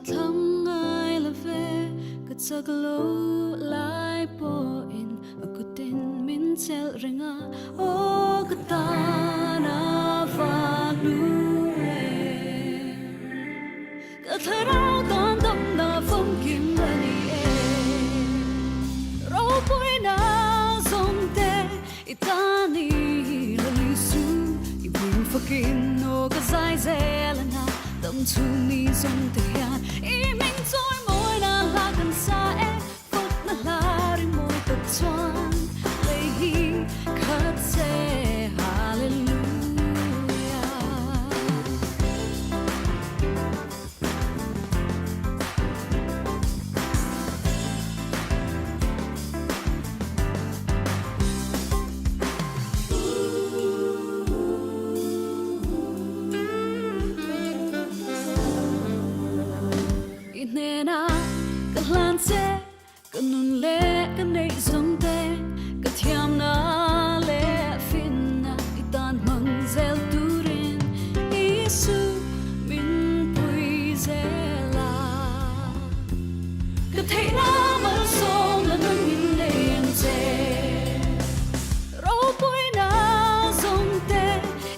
thăm ai là về cất giấc lâu lại po in aku tin min cel renga o katana va nuwe ka tharau ton dam na phong kim ni e ro poi na song te itani lo li su I bring fucking no ka sai zelana tâm thu mi song te yan I min toi moi na la kan sa e phút na la ri moi tập chuan lei hi khat se hallelujah Inena kalante kanun le kanei zongte kathiam na le finna itan manzel turin isu min puizela katheina mal song na nang min le ante ro puina zongte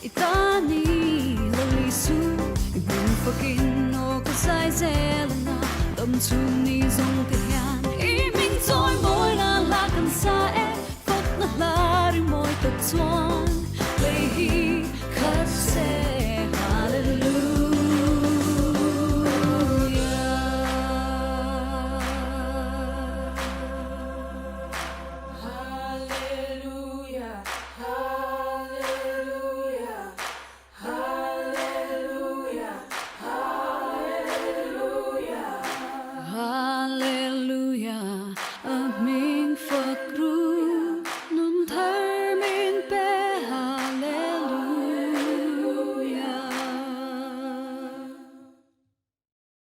itani lalisu ibun fucking no kasai zelana tâm thu ni dòng te